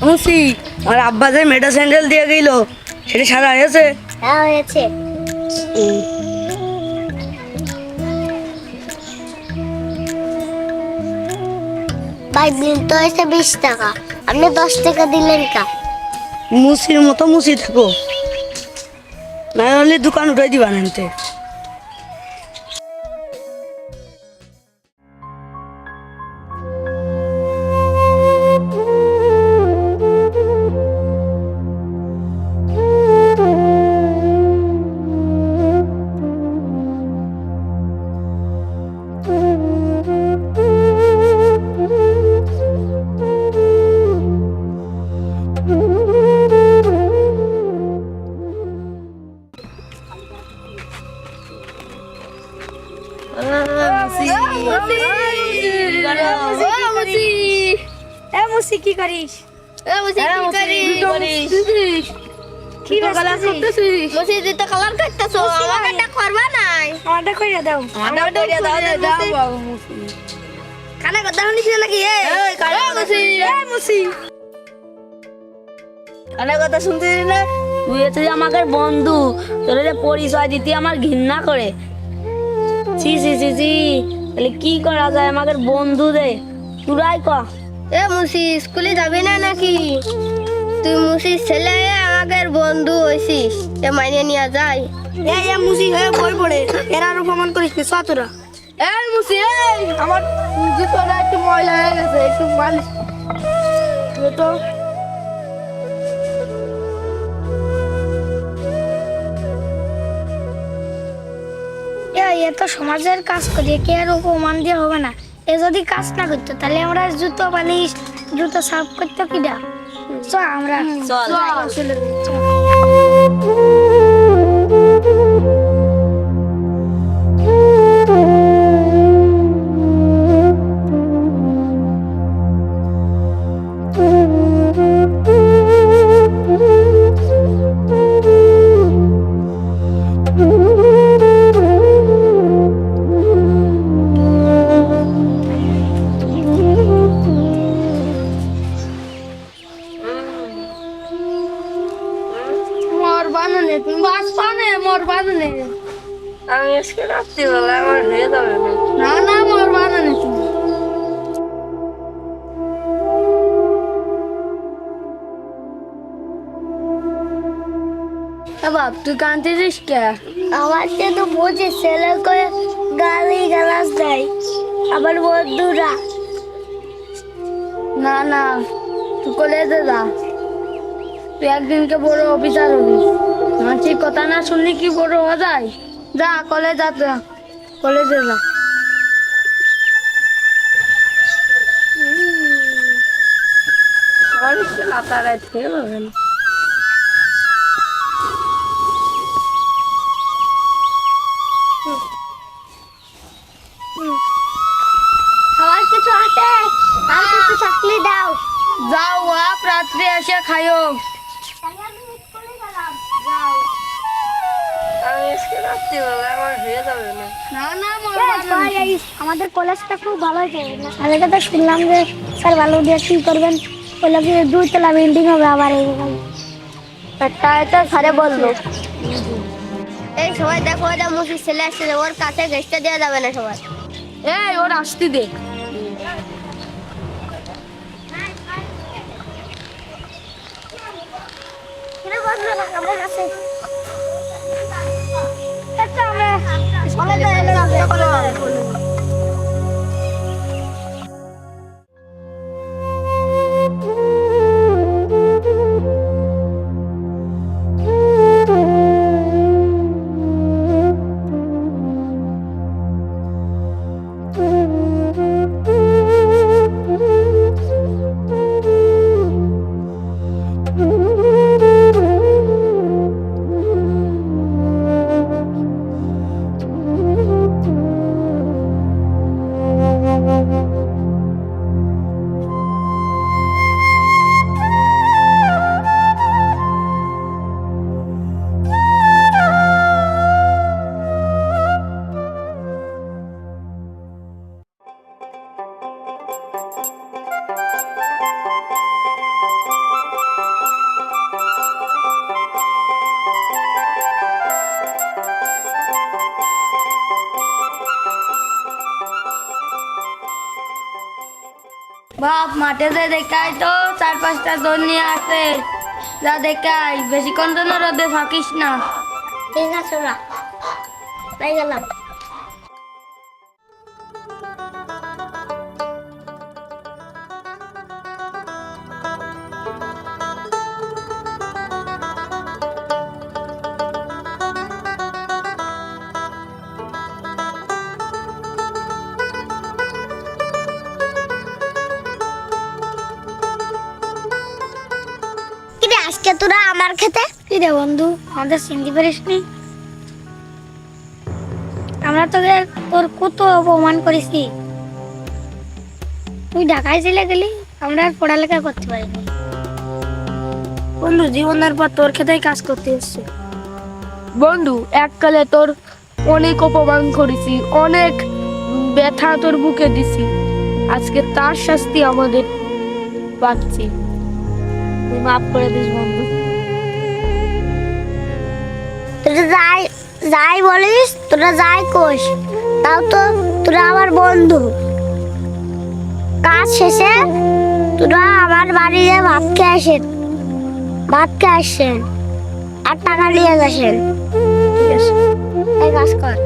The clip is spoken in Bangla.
মুসি, আমার আব্বা যে মেটা স্যান্ডেল দিয়ে গেল সেটা সাদা হয়েছে? হ্যাঁ হয়েছে। ভাই বিল তো হয়েছে 20 টাকা, আপনি 10 টাকা দিলেন কা? মুসির মতো মুসি থাকো, না হলে দোকান উঠাই দিবা নানতে। কি করিস? কি তো কালার করতেছো? আমারটা করবা নাই? আমারটা কইরা দাও। আমারটা কইরা দাও। কানে কথা শুনিস নাকি? কানে কথা শুনছিস না? তুই হচ্ছে আমাকে বন্ধু, তোর পরিচয় দিতে আমার ঘৃণা করে। ছি ছি ছি ছি, তাহলে কি করা যায়? আমাদের বন্ধু দে, তুরাই ক। এ মুসি, স্কুলে যাবি না নাকি? তুই মুসির ছেলে, আমাদের বন্ধু হইছিস, এ মাইনে নিয়ে যায়। এ মুসি হয়ে বই পড়ে, এরা আরো প্রমাণ করিস নি ছাত্ররা। এই মুসি, এই আমার জুতোটা একটু ময়লা হয়ে গেছে, একটু মালিশ তো। এ তো সমাজের কাজ করি, কে আর অপমান দিয়ে হবে না। এ যদি কাজ না করতো তাহলে আমরা জুতো পালিশ, জুতো সাফ করতো কিনা? চল আমরা চল। আমি আজকে রাত্রিবেলা আমার হয়ে যাবে না। না মোর বানানে তুমি। বাপ তুই কাঁদতেছিস কে? আমার তো বুঝি ছেলে করে গালি গালাজ দেয়, আবার বন্ধুরা। না না, তুই কলেজে যা, তুই একদিনকে বড় অফিসার হবি। মানসিক কথা না শুনলে কি বড় হওয়া যায়? যা কলেজে যা, কলেজে যা। খাবার কিছু আছে? আর কিছু থাকলে দাও। যাও আপ, রাত্রে এসে খাইও। আমাদের কলেজটা খুব ভালো হয়েছে। আগে তো শুনলাম যে স্যার ভালো দিয়ে কি করবেন, বললাম যে 2 তলা বিল্ডিং হবে আবার। এটা স্যারে বললো। এই সবাই দেখো, এটা মুসির ছেলে আসছে, ওর কাছে ঘেসটা দেওয়া যাবে না সবাই। এই ওর আসতে দে। আমার কাছে বাপ মাঠে যে দেখাই তো 4-5টা দোল নিয়ে আসে, যা দেখাই বেশিক্ষণ তো না রোদে থাকিস না। ঠিক আছে ওরা তাই গেলাম। কিরে আজকে তোরা আমার খেতে? কি রে বন্ধু, আমাদের চিনতে পারিস নি? আমরা তোকে তোর কত অপমান করেছি, তুই ঢাকায় চলে গেলি, আমরা আর পড়ালেখা করতে পারিনি। বন্ধু জীবনের পর তোর খেতেই কাজ করতে এসছে। বন্ধু এককালে তোর অনেক অপমান করেছি, অনেক ব্যথা তোর বুকে দিছি, আজকে তার শাস্তি আমাদের পাচ্ছি। তুই মাফ করে দিস বন্ধু। তোরা যাই যাই বলিস, তোরা যাই কোষ, তাও তো তোরা আমার বন্ধু। কাজ শেষে তোরা আমার বাড়িতে ভাত খেয়ে আসেন আর টাকা নিয়ে আসেন। ঠিক আছে, এই কাজ কর।